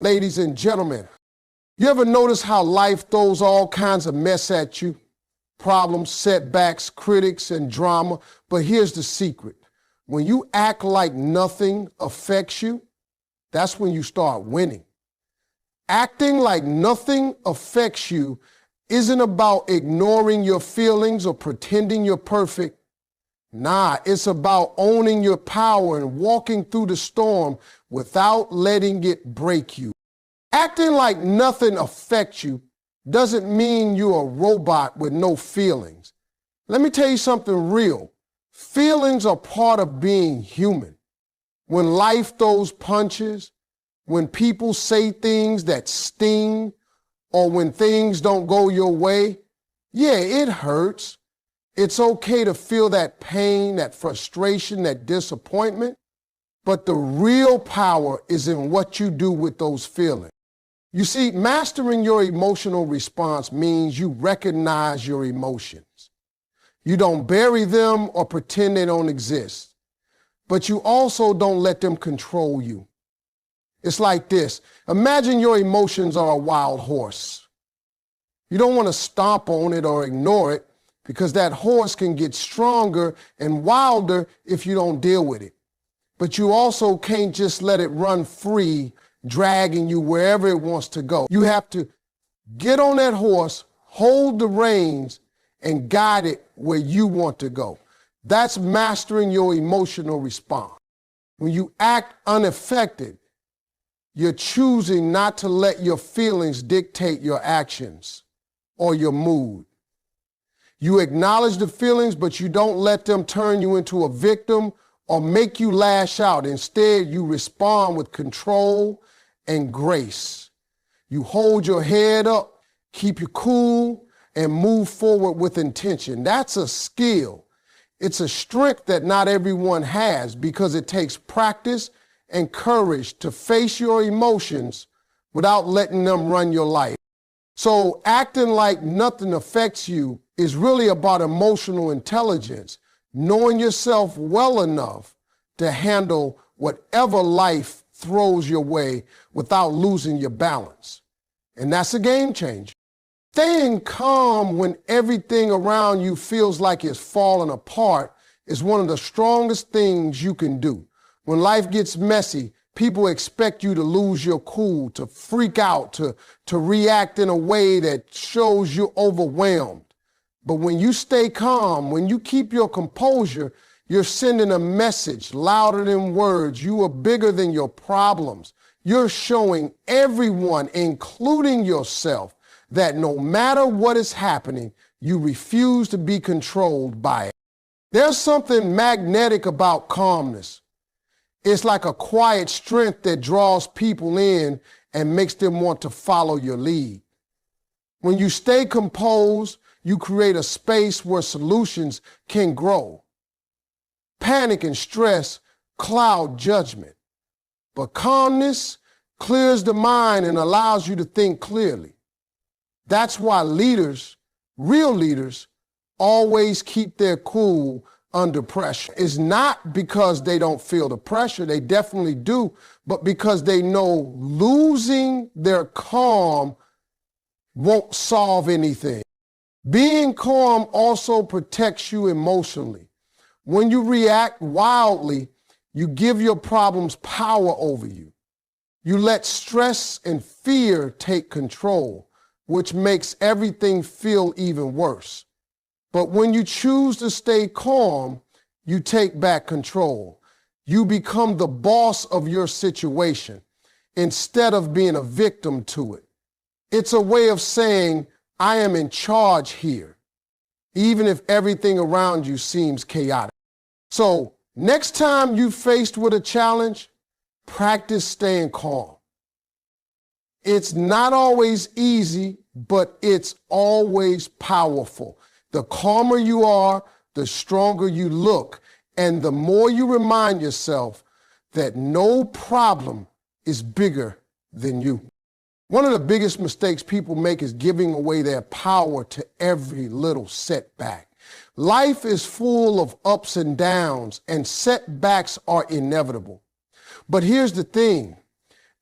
Ladies and gentlemen, you ever notice how life throws all kinds of mess at you? Problems, setbacks, critics, and drama. But here's the secret. When you act like nothing affects you, that's when you start winning. Acting like nothing affects you isn't about ignoring your feelings or pretending you're perfect. Nah, it's about owning your power and walking through the storm without letting it break you. Acting like nothing affects you doesn't mean you're a robot with no feelings. Let me tell you something real. Feelings are part of being human. When life throws punches, when people say things that sting, or when things don't go your way, yeah, it hurts. It's okay to feel that pain, that frustration, that disappointment, but the real power is in what you do with those feelings. You see, mastering your emotional response means you recognize your emotions. You don't bury them or pretend they don't exist, but you also don't let them control you. It's like this. Imagine your emotions are a wild horse. You don't want to stomp on it or ignore it because that horse can get stronger and wilder if you don't deal with it. But you also can't just let it run free, dragging you wherever it wants to go. You have to get on that horse, hold the reins, and guide it where you want to go. That's mastering your emotional response. When you act unaffected, you're choosing not to let your feelings dictate your actions or your mood. You acknowledge the feelings, but you don't let them turn you into a victim or make you lash out. Instead, you respond with control and grace. You hold your head up, keep you cool, and move forward with intention. That's a skill. It's a strength that not everyone has because it takes practice and courage to face your emotions without letting them run your life. So acting like nothing affects you is really about emotional intelligence, knowing yourself well enough to handle whatever life throws your way without losing your balance. And that's a game changer. Staying calm when everything around you feels like it's falling apart is one of the strongest things you can do. When life gets messy, people expect you to lose your cool, to freak out, to react in a way that shows you're overwhelmed. But when you stay calm, when you keep your composure, you're sending a message louder than words. You are bigger than your problems. You're showing everyone, including yourself, that no matter what is happening, you refuse to be controlled by it. There's something magnetic about calmness. It's like a quiet strength that draws people in and makes them want to follow your lead. When you stay composed, you create a space where solutions can grow. Panic and stress cloud judgment, but calmness clears the mind and allows you to think clearly. That's why leaders, real leaders, always keep their cool under pressure. It's not because they don't feel the pressure, they definitely do, but because they know losing their calm won't solve anything. Being calm also protects you emotionally. When you react wildly, you give your problems power over you. You let stress and fear take control, which makes everything feel even worse. But when you choose to stay calm, you take back control. You become the boss of your situation instead of being a victim to it. It's a way of saying, I am in charge here, even if everything around you seems chaotic. So next time you're faced with a challenge, practice staying calm. It's not always easy, but it's always powerful. The calmer you are, the stronger you look, and the more you remind yourself that no problem is bigger than you. One of the biggest mistakes people make is giving away their power to every little setback. Life is full of ups and downs, and setbacks are inevitable. But here's the thing.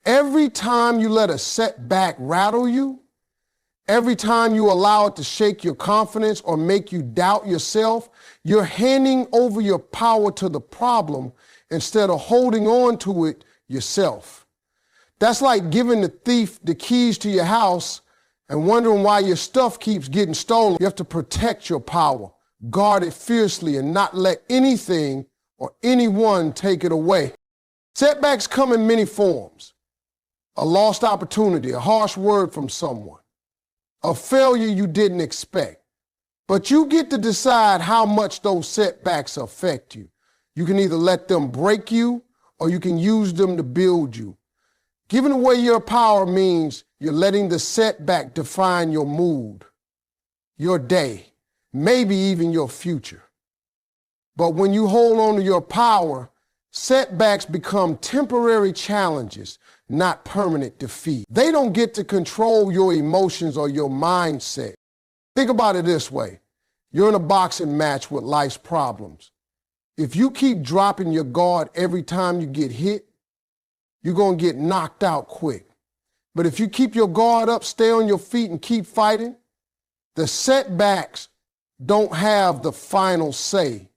Every time you let a setback rattle you, every time you allow it to shake your confidence or make you doubt yourself, you're handing over your power to the problem instead of holding on to it yourself. That's like giving the thief the keys to your house and wondering why your stuff keeps getting stolen. You have to protect your power, guard it fiercely, and not let anything or anyone take it away. Setbacks come in many forms. A lost opportunity, a harsh word from someone, a failure you didn't expect. But you get to decide how much those setbacks affect you. You can either let them break you or you can use them to build you. Giving away your power means you're letting the setback define your mood, your day, maybe even your future. But when you hold on to your power, setbacks become temporary challenges, not permanent defeat. They don't get to control your emotions or your mindset. Think about it this way. You're in a boxing match with life's problems. If you keep dropping your guard every time you get hit, you're going to get knocked out quick. But if you keep your guard up, stay on your feet, and keep fighting, the setbacks don't have the final say.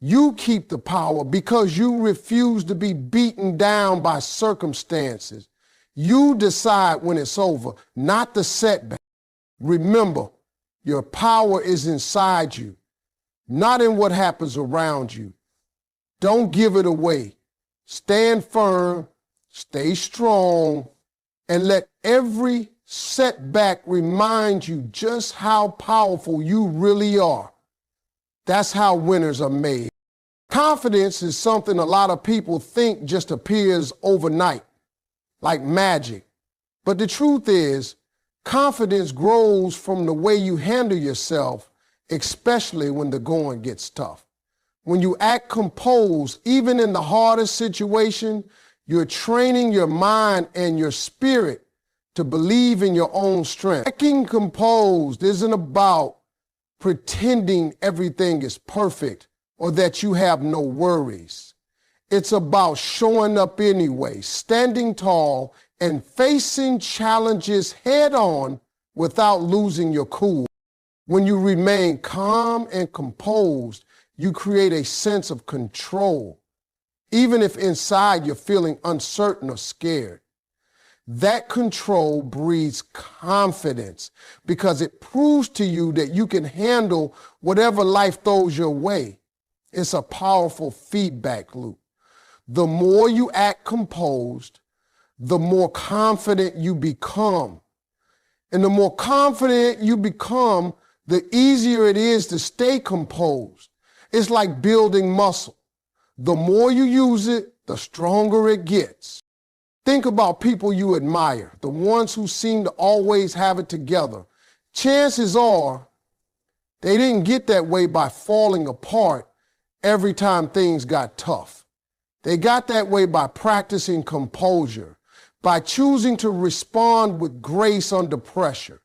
You keep the power because you refuse to be beaten down by circumstances. You decide when it's over, not the setback. Remember, your power is inside you, not in what happens around you. Don't give it away. Stand firm, stay strong, and let every setback remind you just how powerful you really are. That's how winners are made. Confidence is something a lot of people think just appears overnight, like magic. But the truth is, confidence grows from the way you handle yourself, especially when the going gets tough. When you act composed, even in the hardest situation, you're training your mind and your spirit to believe in your own strength. Acting composed isn't about pretending everything is perfect or that you have no worries. It's about showing up anyway, standing tall, and facing challenges head on without losing your cool. When you remain calm and composed, you create a sense of control, even if inside you're feeling uncertain or scared. That control breeds confidence because it proves to you that you can handle whatever life throws your way. It's a powerful feedback loop. The more you act composed, the more confident you become. And the more confident you become, the easier it is to stay composed. It's like building muscle. The more you use it, the stronger it gets. Think about people you admire, the ones who seem to always have it together. Chances are they didn't get that way by falling apart every time things got tough. They got that way by practicing composure, by choosing to respond with grace under pressure.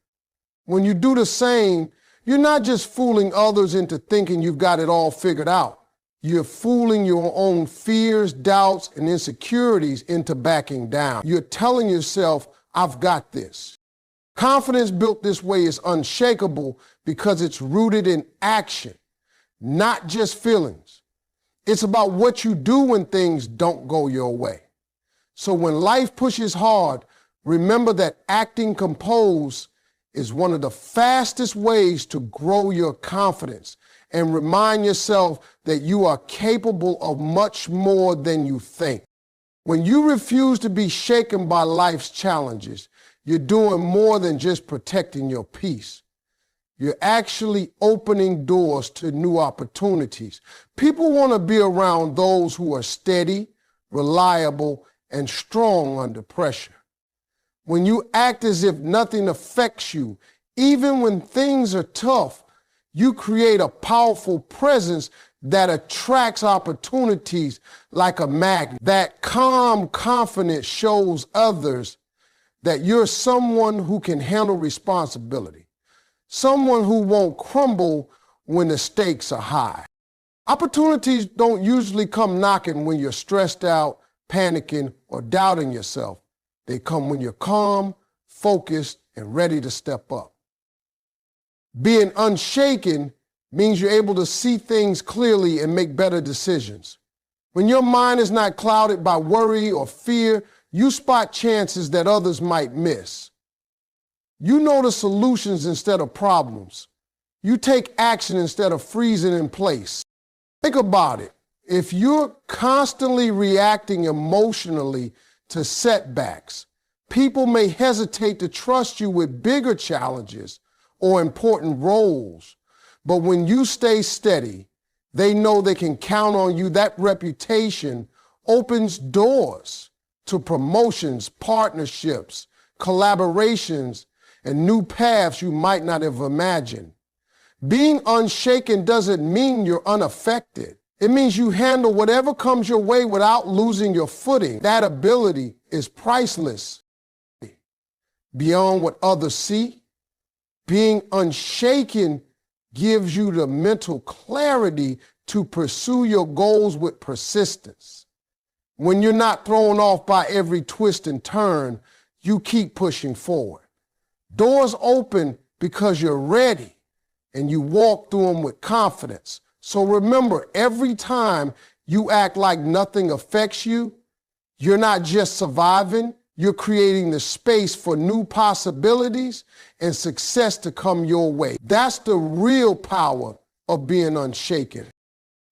When you do the same, you're not just fooling others into thinking you've got it all figured out. You're fooling your own fears, doubts, and insecurities into backing down. You're telling yourself, I've got this. Confidence built this way is unshakable because it's rooted in action, not just feelings. It's about what you do when things don't go your way. So when life pushes hard, remember that acting composed is one of the fastest ways to grow your confidence, and remind yourself that you are capable of much more than you think. When you refuse to be shaken by life's challenges, you're doing more than just protecting your peace. You're actually opening doors to new opportunities. People want to be around those who are steady, reliable, and strong under pressure. When you act as if nothing affects you, even when things are tough, you create a powerful presence that attracts opportunities like a magnet. That calm confidence shows others that you're someone who can handle responsibility, someone who won't crumble when the stakes are high. Opportunities don't usually come knocking when you're stressed out, panicking, or doubting yourself. They come when you're calm, focused, and ready to step up. Being unshaken means you're able to see things clearly and make better decisions. When your mind is not clouded by worry or fear, you spot chances that others might miss. You notice solutions instead of problems. You take action instead of freezing in place. Think about it. If you're constantly reacting emotionally to setbacks, people may hesitate to trust you with bigger challenges or important roles. But when you stay steady, they know they can count on you. That reputation opens doors to promotions, partnerships, collaborations, and new paths you might not have imagined. Being unshaken doesn't mean you're unaffected. It means you handle whatever comes your way without losing your footing. That ability is priceless. Beyond what others see, being unshaken gives you the mental clarity to pursue your goals with persistence. When you're not thrown off by every twist and turn, you keep pushing forward. Doors open because you're ready and you walk through them with confidence. So remember, every time you act like nothing affects you, you're not just surviving, you're creating the space for new possibilities and success to come your way. That's the real power of being unshaken.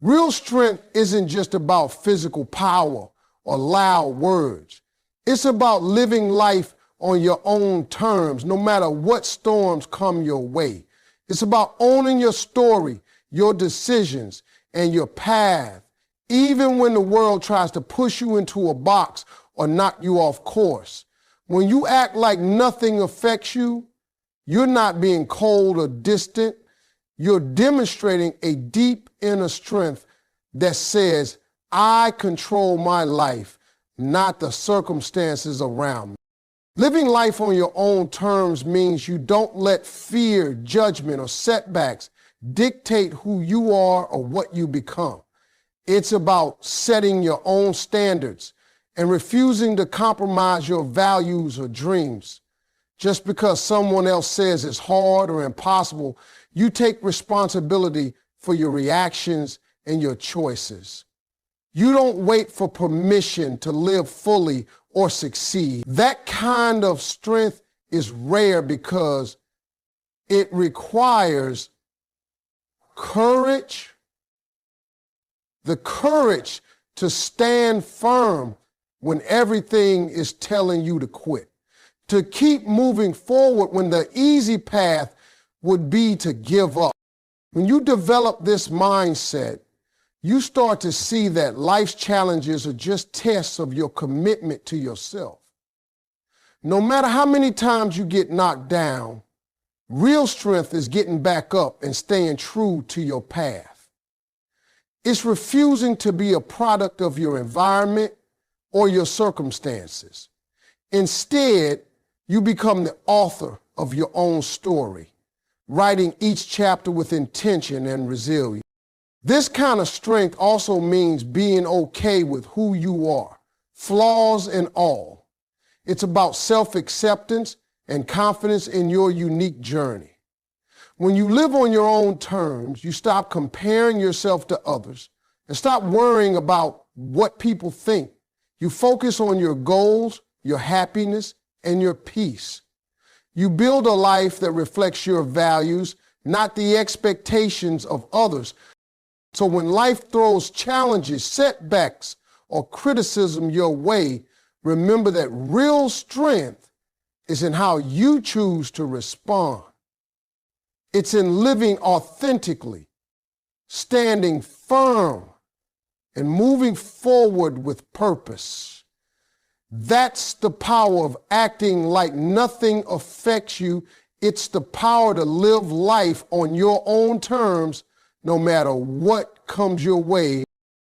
Real strength isn't just about physical power or loud words. It's about living life on your own terms, no matter what storms come your way. It's about owning your story, your decisions, and your path, even when the world tries to push you into a box or knock you off course. When you act like nothing affects you, you're not being cold or distant. You're demonstrating a deep inner strength that says, I control my life, not the circumstances around me. Living life on your own terms means you don't let fear, judgment, or setbacks dictate who you are or what you become. It's about setting your own standards and refusing to compromise your values or dreams. Just because someone else says it's hard or impossible, you take responsibility for your reactions and your choices. You don't wait for permission to live fully or succeed. That kind of strength is rare because it requires courage, the courage to stand firm when everything is telling you to quit, to keep moving forward when the easy path would be to give up. When you develop this mindset, you start to see that life's challenges are just tests of your commitment to yourself. No matter how many times you get knocked down, real strength is getting back up and staying true to your path. It's refusing to be a product of your environment or your circumstances. Instead, you become the author of your own story, writing each chapter with intention and resilience. This kind of strength also means being okay with who you are, flaws and all. It's about self-acceptance and confidence in your unique journey. When you live on your own terms, you stop comparing yourself to others and stop worrying about what people think. You focus on your goals, your happiness, and your peace. You build a life that reflects your values, not the expectations of others. So when life throws challenges, setbacks, or criticism your way, remember that real strength is in how you choose to respond. It's in living authentically, standing firm, and moving forward with purpose. That's the power of acting like nothing affects you. It's the power to live life on your own terms, no matter what comes your way.